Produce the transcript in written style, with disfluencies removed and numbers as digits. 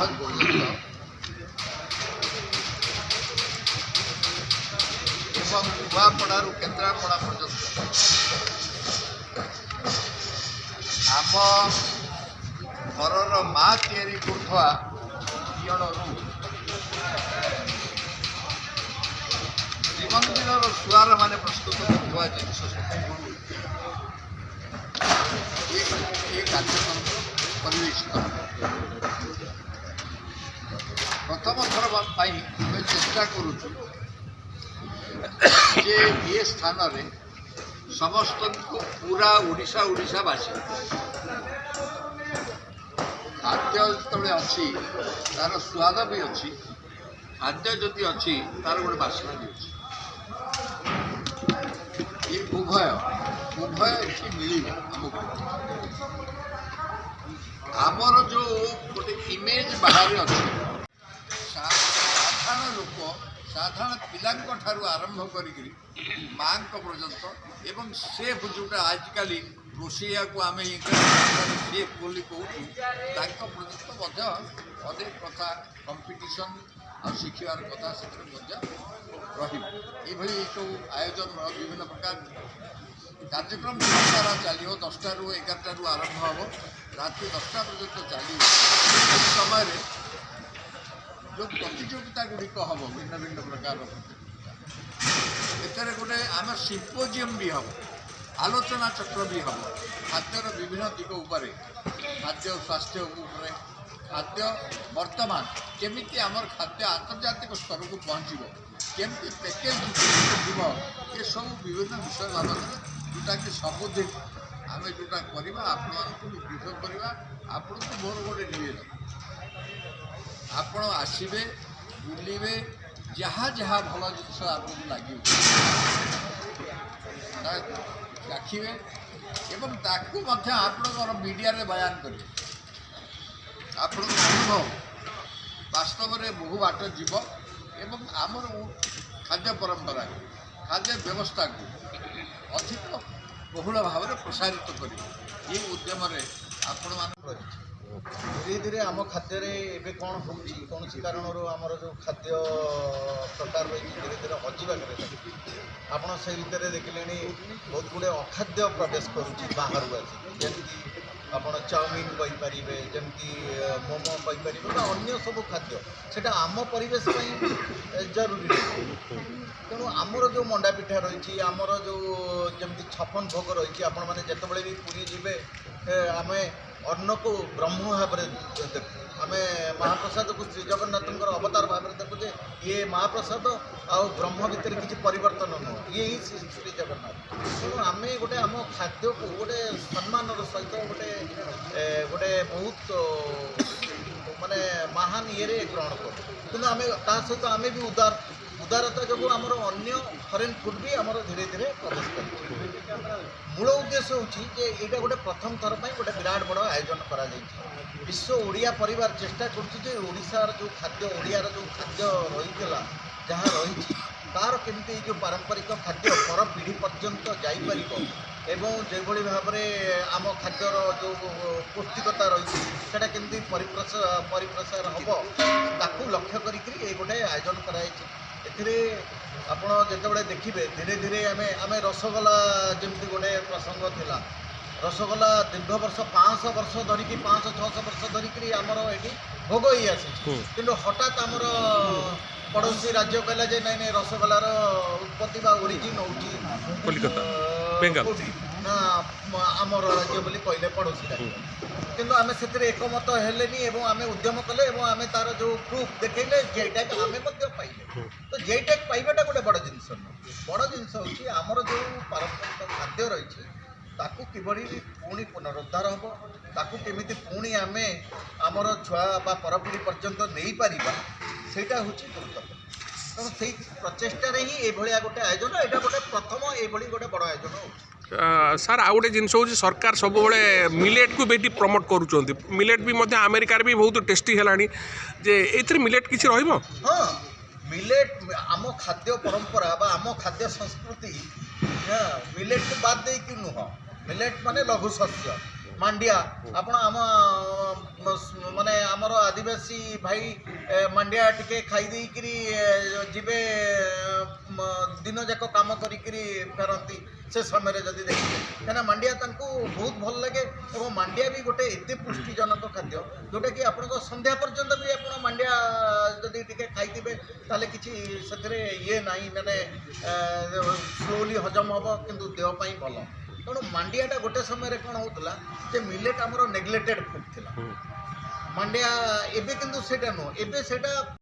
आज पर्यटन नुआपड़ू केन्द्रापड़ा पर्यटन आम घर माँ तैयारी करुवा दियणरू श्रीमंदिर सुआर मान प्रस्तुत करुवा जिनस ये कार्यक्रम परिवेशित प्रथम थर आम चेष्टा करुचु जे ये स्थान रे समस्त को पूरा ओडिशावासी खाद्य जो अच्छी तार स्वाद भी अच्छी खाद्य जदि अच्छी तार गोटे बासना भी अच्छी ये उभय ये मिले आमको आमर जो गोटे इमेज बाहर अच्छी साधारण लोक साधारण पिलांक ठारू आरंभ करी माँ पर्यंत एवं सेफ जोटा आजिकल रोषैया को आम सेफ बोली कहूँ पर्यंत अनेक कथा कंपिटिशन आ शिखार कथा से रही सब आयोजन विभिन्न प्रकार कार्यक्रम सारा चलो 10टा ରୁ 11टा ରୁ आरंभ हम रात 10टा पर्यंत चलो समय जो प्रतियोगिता गुड़िक हम भिन्न भिन्न प्रकार एथेर गोटे आम सिम्पोजियम भी हम आलोचना चक्र भी हम खाद्यर विभिन्न दिग उपर खाद्य स्वास्थ्य उपरे खाद्य वर्तमान केमिति आमर खाद्य आंतर्जातिक स्तर को पहुँचब केमती पैकेज जीव ये सब विभिन्न विषय बाबद जोटा कि सबुदिन आम जोटा करवा आपको करवा आपन को मोर गोटे निवेदन आपण आसबे बुलवे जहाँ जहाँ भल जिन आपको लगे देखिए एवं ताकू आपण मीडिया रे बयान करेंगे आपण अनुभव वास्तव में बहु बाट जीव एवं आमर खाद्य परंपरा खाद्य व्यवस्था को अधिक बहुल भाव में प्रसारित कर ये उद्यम आपण मान धीरे धीरे आम खाद्य एवं कौन हो कौन कारण आमर जो खाद्य प्रकार रही धीरे धीरे हजिबार आपड़ से भितर देखिले बहुत गुड़े अखाद्य प्रवेश करुच्ची बाहर आसी आपड़ चाउमिन कहींपारे जमी मोमो कहींपारे अन्य सब खाद्य सेटा आम परिवेश जरूरी तेणु आमर जो मंडा पिठा रही आमर जो जमी छपन भोग रही आपण मैंने जिते भी पुरी जीवे आम अन्न को ब्रह्म भाव देखु आम महाप्रसाद को श्री जगन्नाथ अवतार भाव में देखु ये महाप्रसाद आउ ब्रह्म भितर किसी परिवर्तन नुह ये ही श्री जगन्नाथ तेणु आम गोटे आम खाद्य को गोटे सम्मान सहित गोटे गोटे बहुत माने महान ये ग्रहण करूँ कि आम ता सहित आम भी उदारता जो आमर अन्य फरेन फुड भी आमर धीरे धीरे प्रवेश कर मूल उद्देश्य होची ये गोटे प्रथम थर पर गोटे विराट बड़ आयोजन करा विश्व ओडिया परिवार चेष्टा करुशार जो खाद्य ओडियार जो खाद्य रही जहाँ रही तार केमती जो पारंपरिक खाद्य पर पीढ़ी पर्यंत जापर एवं जो भाव में आम खाद्यर जो पौष्टिकता रही है केमती परिप्रसार हम ताकू लक्ष्य करी गोटे आयोजन कराई आपड़ जिते देखिए धीरे धीरे आम रसगोला जमी गोटे प्रसंग थिला रसगोला दीर्घ वर्ष 500 वर्ष धरिकी 500-600 वर्ष धरिकी आमर ये भोग ही आसी कि हठात आमर पड़ोसी राज्य कहला जे नहीं रसगोलार उत्पत्ति बा ओरिजिन हो ना आमर राज्य बोली कहले पड़ोसी राज्य किंतु आम से एकमत हेलेनी एवं आम उद्यम कले एवं आम तार जो प्रूफ देखले जेटैक आम पाइले तो जेटैक पाइबाटा गोटे बड़ जिनस बड़ जिनस होची आमर जो पारंपरिक खाद्य रही ताकू किभली पुणी पुनरुद्धार हम ताकू केमिति पुणी आमे आमर छुआ बा परपीढ़ी पर्यंत नहीं पारिबा सेटा होची गुरुत्वपूर्ण तेणु से प्रचेषा ही ये गोटे आयोजन यहाँ गोटे प्रथम ये गोटे बड़ आयोजन हो सार आउ गोटे जिनस हो सरकार सब मिलेट को बेटी प्रमोट करुँच मिलेट भी अमेरिका भी बहुत टेस्टी है जे मिलेट किसी रही हाँ मिलेट आम खाद्य परंपरा बा आम खाद्य संस्कृति मिलेट को बाद दे कि नुह मिलेट माने लघु शस्य ମାଣ୍ଡିଆ ଆପଣ ଆମ ମାନେ ଆମର ଆଦିବାସୀ ଭାଇ ମାଣ୍ଡିଆ ଟିକେ ଖାଇ ଦେଇକିରି ଯିବେ ଦିନ ଯାକ କାମ କରିକିରି ଫେରନ୍ତି ସେ ସମୟରେ ଯଦି ଦେଖିବେ କାହିଁକିନା ମାଣ୍ଡିଆ ତାଙ୍କୁ ବହୁତ ଭଲ ଲାଗେ ଏବଂ ମାଣ୍ଡିଆ ବି ଗୋଟେ ଏତେ ପୁଷ୍ଟିଜନକ ଖାଦ୍ୟ ଯେଉଁଟାକି ଆପଣଙ୍କ ସନ୍ଧ୍ୟା ପର୍ଯ୍ୟନ୍ତ ବି ଆପଣ ମାଣ୍ଡିଆ ଯଦି ଟିକେ ଖାଇଥିବେ ତାହେଲେ କିଛି ସେଥିରେ ଇଏ ନାହିଁ ମାନେ ସ୍ଲୋଲି ହଜମ ହେବ କିନ୍ତୁ ଦେହ ପାଇଁ ଭଲ। ତେଣୁ ମାଣ୍ଡିଆଟା ଗୋଟେ ସମୟରେ କ'ଣ ହେଉଥିଲା ଯେ ମିଲେଟ୍ ଆମର ନେଗ୍ଲେକ୍ଟେଡ୍ ଫୁଡ୍ ଥିଲା ମାଣ୍ଡିଆ ଏବେ କିନ୍ତୁ ସେଇଟା ନୁହଁ ଏବେ ସେଇଟା